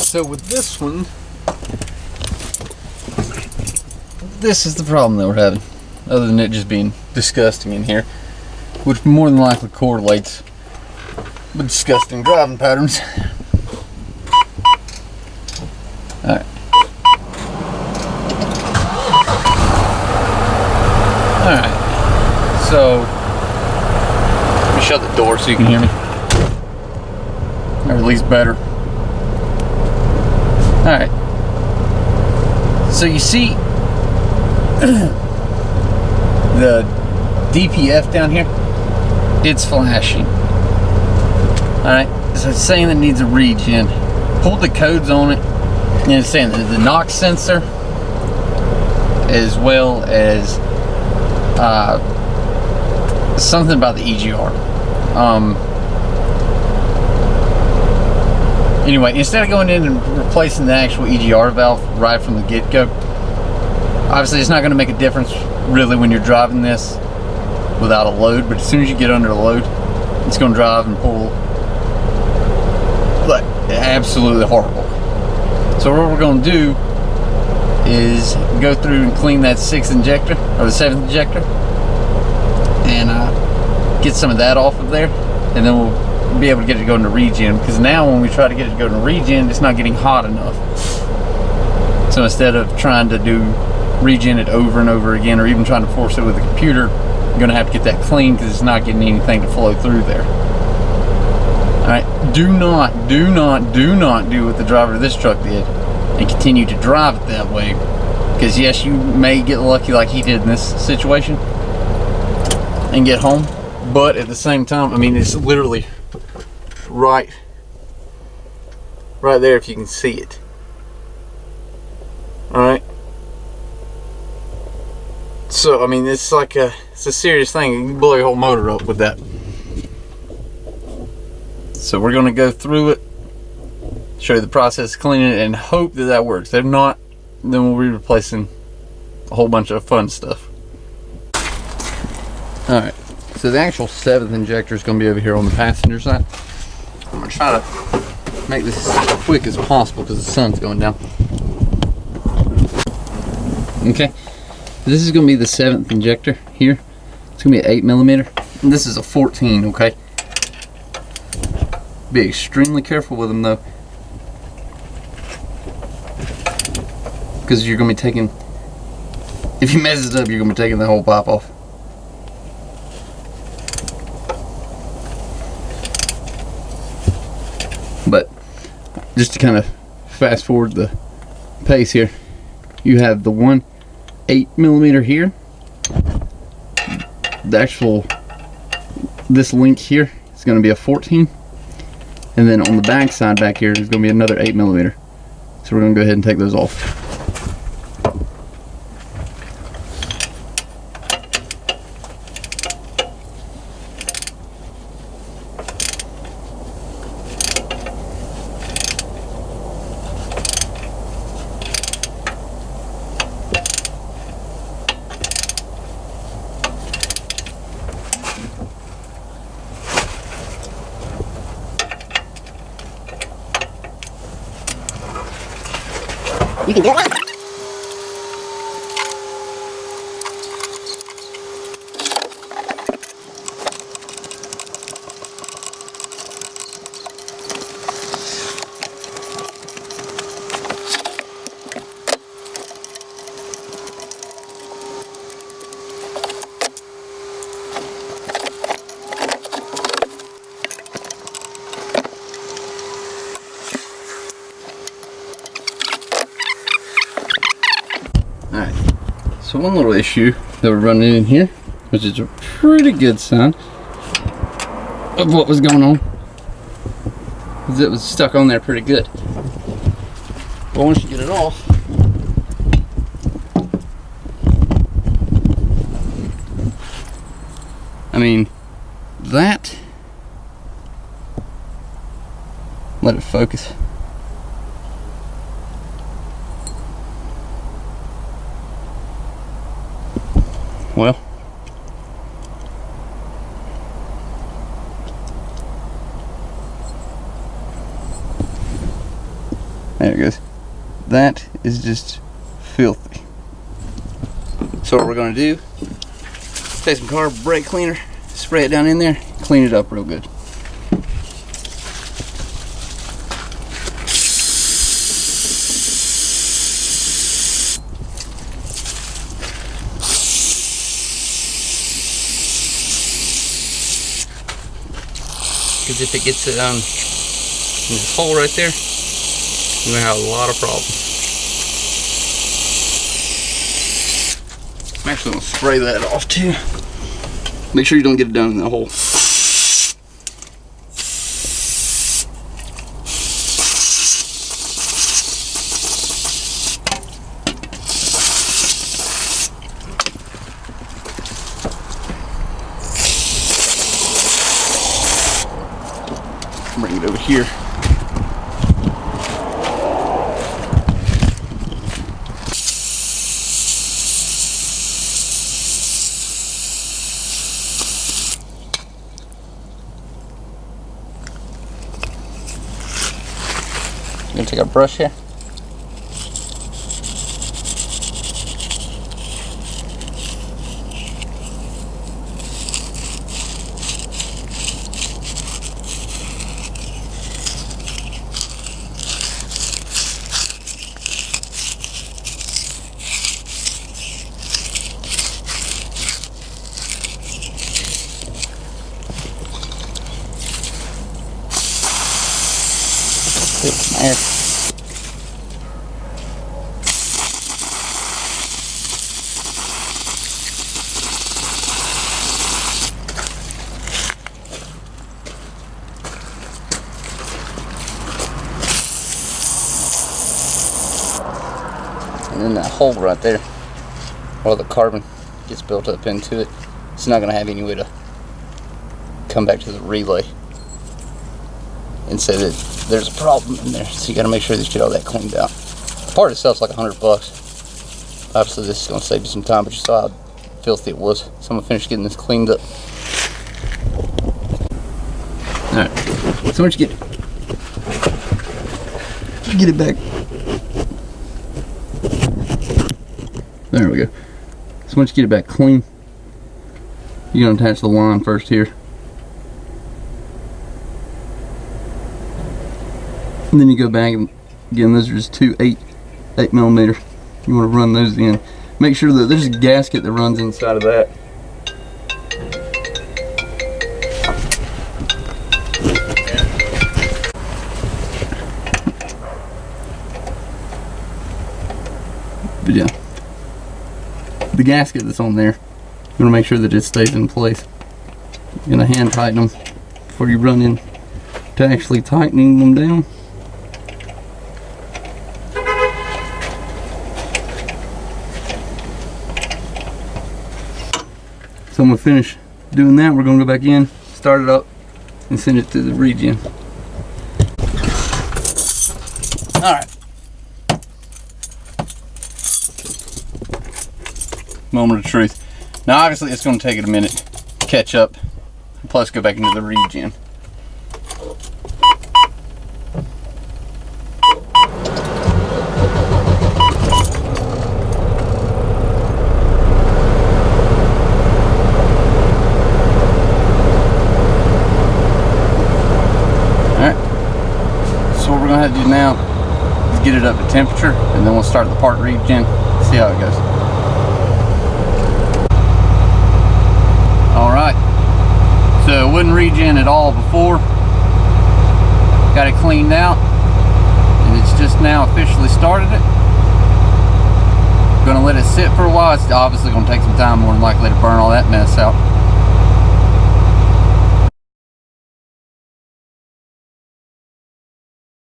So with this one, this is the problem that we're having, other than it just being disgusting in here, which more than likely correlates with disgusting driving patterns. Alright. Alright. So, let me shut the door so you can hear me. Or at least better. Alright. So you see the DPF down here? It's flashing. Alright. So it's saying it needs a regen. Pulled the codes on it, and it's saying that the NOx sensor, as well as something about the EGR. Anyway, instead of going in and replacing the actual EGR valve right from the get-go, obviously it's not going to make a difference really when you're driving this without a load, but as soon as you get under the load, it's going to drive and pull like absolutely horrible. So what we're going to do is go through and clean that 6th injector, or the 7th injector, and get some of that off of there, and then we'll be able to get it going to regen, because now when we try to get it going to regen, it's not getting hot enough. So instead of trying to do regen it over and over again, or even trying to force it with a computer, you're going to have to get that clean because it's not getting anything to flow through there. Alright, do not do what the driver of this truck did and continue to drive it that way, because yes, you may get lucky like he did in this situation and get home, but at the same time, I mean, it's literally right there if you can see it. Alright, so I mean, it's like it's a serious thing. You can blow your whole motor up with that. So we're going to go through it, show you the process of cleaning it, and hope that that works. If not, then we'll be replacing a whole bunch of fun stuff. Alright, so the actual 7th injector is going to be over here on the passenger side. I'm going to try to make this as quick as possible because the sun's going down. Okay, this is going to be the 7th injector here. It's going to be an 8mm, and this is a 14, okay? Be extremely careful with them though, because you're going to be taking, if you mess it up, you're going to be taking the whole pipe off. But just to kind of fast forward the pace here, you have the one 8mm here. The actual, this link here is going to be a 14, and then on the back side back here is going to be another 8mm. So we're going to go ahead and take those off. You can do it. Alright, so one little issue that we're running in here, which is a pretty good sign of what was going on, is it was stuck on there pretty good. But once you get it off, I mean, that, let it focus. Well, There it goes. That is just filthy. So what we're going to do, take some carb brake cleaner, spray it down in there, clean it up real good. Because if it gets it in this hole right there, you're going to have a lot of problems. I'm actually going to spray that off too. Make sure you don't get it down in that hole. Bring it over here. Gonna take a brush here. There. And then that hole right there, where the carbon gets built up into it, it's not going to have any way to come back to the relay and say that there's a problem in there. So you got to make sure that you get all that cleaned out. The part itself's like $100. Obviously this is going to save you some time, but you saw how filthy it was. So I'm going to finish getting this cleaned up. Alright, so once you get it back. There we go. So once you get it back clean, you're going to attach the line first here. And then you go back, and again, those are just two 8mm. You want to run those in. Make sure that there's a gasket that runs inside of that. But yeah, the gasket that's on there, you want to make sure that it stays in place. You're going to hand tighten them before you run in to actually tightening them down. So I'm going to finish doing that. We're going to go back in, start it up, and send it to the regen. Alright. Moment of truth. Now obviously it's going to take it a minute to catch up, plus go back into the regen. To do now is get it up to temperature, and then we'll start the part regen, see how it goes. Alright, so it wouldn't regen at all before. Got it cleaned out, and it's just now officially started it. Gonna let it sit for a while. It's obviously gonna take some time, more than likely, to burn all that mess out.